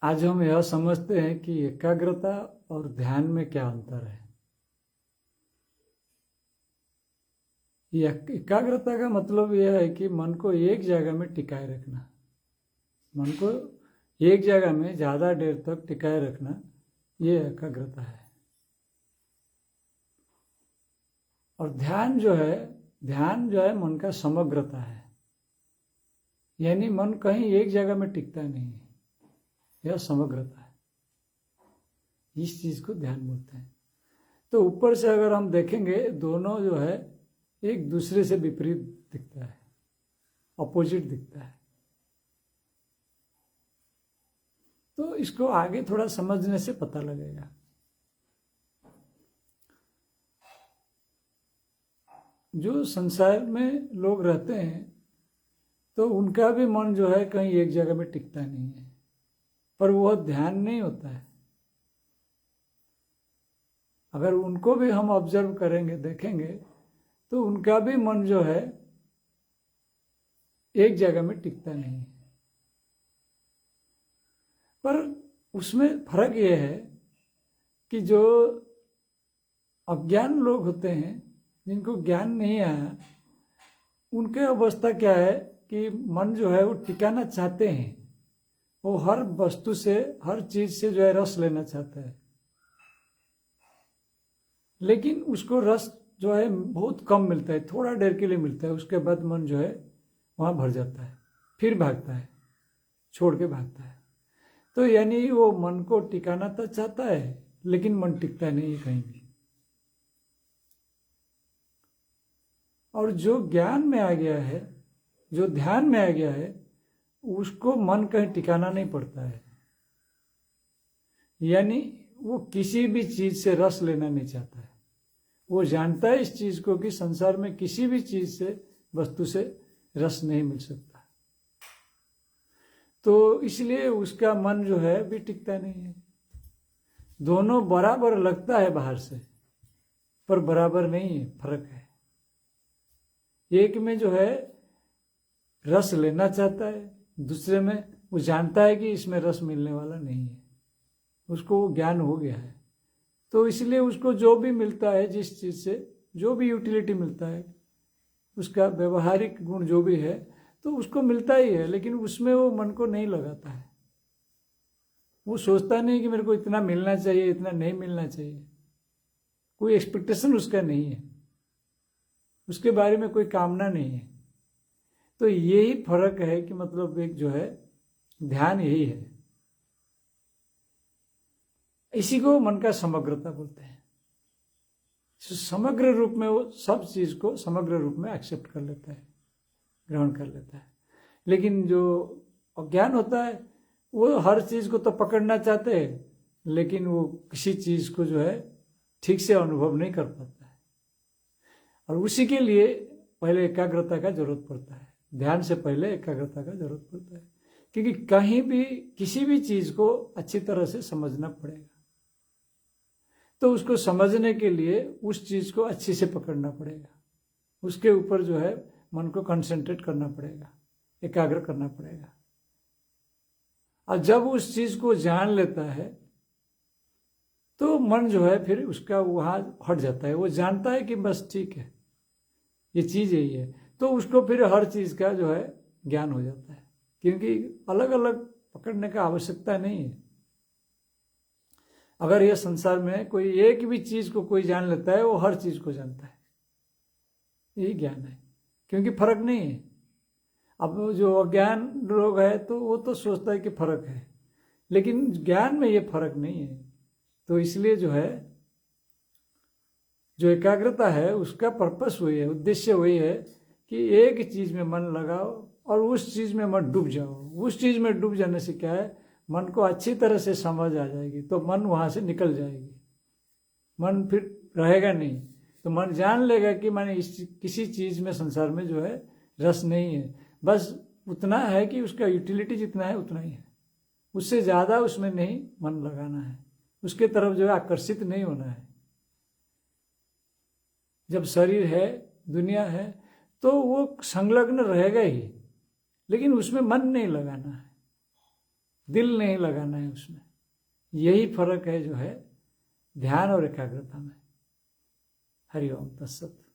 आज हम यह समझते हैं कि एकाग्रता और ध्यान में क्या अंतर है। एकाग्रता का मतलब यह है कि मन को एक जगह में टिकाए रखना, मन को एक जगह में ज़्यादा देर तक टिकाए रखना, ये एकाग्रता है। और ध्यान जो है मन का समग्रता है, यानी मन कहीं एक जगह में टिकता नहीं है, यह समग्रता है। इस चीज को ध्यान बोलते हैं। तो ऊपर से अगर हम देखेंगे, दोनों जो है एक दूसरे से विपरीत दिखता है, अपोजिट दिखता है। तो इसको आगे थोड़ा समझने से पता लगेगा। जो संसार में लोग रहते हैं तो उनका भी मन जो है कहीं एक जगह में टिकता नहीं है, पर वह ध्यान नहीं होता है। अगर उनको भी हम ऑब्जर्व करेंगे, देखेंगे, तो उनका भी मन जो है एक जगह में टिकता नहीं है। पर उसमें फर्क यह है कि जो अज्ञान लोग होते हैं, जिनको ज्ञान नहीं आया, उनके अवस्था क्या है कि मन जो है वो टिकाना चाहते हैं। वो हर वस्तु से, हर चीज से जो है रस लेना चाहता है, लेकिन उसको रस जो है बहुत कम मिलता है, थोड़ा देर के लिए मिलता है। उसके बाद मन जो है वहां भर जाता है, फिर भागता है, छोड़ के भागता है। तो यानी वो मन को टिकाना तो चाहता है, लेकिन मन टिकता नहीं है कहीं भी। और जो ज्ञान में आ गया है, जो ध्यान में आ गया है, उसको मन कहीं टिकाना नहीं पड़ता है। यानी वो किसी भी चीज से रस लेना नहीं चाहता है। वो जानता है इस चीज को कि संसार में किसी भी चीज से, वस्तु से रस नहीं मिल सकता। तो इसलिए उसका मन जो है भी टिकता नहीं है। दोनों बराबर लगता है बाहर से, पर बराबर नहीं है, फर्क है। एक में जो है रस लेना चाहता है, दूसरे में वो जानता है कि इसमें रस मिलने वाला नहीं है, उसको ज्ञान हो गया है। तो इसलिए उसको जो भी मिलता है, जिस चीज से जो भी यूटिलिटी मिलता है, उसका व्यवहारिक गुण जो भी है, तो उसको मिलता ही है, लेकिन उसमें वो मन को नहीं लगाता है। वो सोचता नहीं कि मेरे को इतना मिलना चाहिए, इतना नहीं मिलना चाहिए। कोई एक्सपेक्टेशन उसका नहीं है, उसके बारे में कोई कामना नहीं है। तो यही फर्क है कि मतलब एक जो है ध्यान यही है। इसी को मन का समग्रता बोलते हैं। समग्र रूप में वो सब चीज को समग्र रूप में एक्सेप्ट कर लेता है, ग्रहण कर लेता है। लेकिन जो अज्ञान होता है, वो हर चीज को तो पकड़ना चाहते हैं, लेकिन वो किसी चीज को जो है ठीक से अनुभव नहीं कर पाता है। और उसी के लिए पहले एकाग्रता का जरूरत पड़ता है। ध्यान से पहले एकाग्रता का जरूरत पड़ता है, क्योंकि कहीं भी किसी भी चीज को अच्छी तरह से समझना पड़ेगा। तो उसको समझने के लिए उस चीज को अच्छी से पकड़ना पड़ेगा, उसके ऊपर जो है मन को कंसंट्रेट करना पड़ेगा, एकाग्र करना पड़ेगा। और जब उस चीज को जान लेता है, तो मन जो है फिर उसका वहां हट जाता है। वो जानता है कि बस ठीक है, ये चीज यही है, तो उसको फिर हर चीज का जो है ज्ञान हो जाता है, क्योंकि अलग अलग पकड़ने का आवश्यकता नहीं है। अगर ये संसार में कोई एक भी चीज को कोई जान लेता है, वो हर चीज को जानता है, यही ज्ञान है, क्योंकि फर्क नहीं है। अब जो अज्ञान लोग है तो वो तो सोचता है कि फर्क है, लेकिन ज्ञान में ये फर्क नहीं है। तो इसलिए जो है, जो एकाग्रता है उसका पर्पस वही है, उद्देश्य वही है कि एक चीज में मन लगाओ और उस चीज में मत डूब जाओ। उस चीज में डूब जाने से क्या है, मन को अच्छी तरह से समझ आ जाएगी, तो मन वहां से निकल जाएगी, मन फिर रहेगा नहीं। तो मन जान लेगा कि मैंने किसी चीज में संसार में जो है रस नहीं है, बस उतना है कि उसका यूटिलिटी जितना है उतना ही है, उससे ज्यादा उसमें नहीं मन लगाना है, उसके तरफ जो है आकर्षित नहीं होना है। जब शरीर है, दुनिया है, तो वो संलग्न रहेगा ही, लेकिन उसमें मन नहीं लगाना है। दिल नहीं लगाना है उसमें। यही फर्क है जो है ध्यान और एकाग्रता में। हरि ओम तत्सत।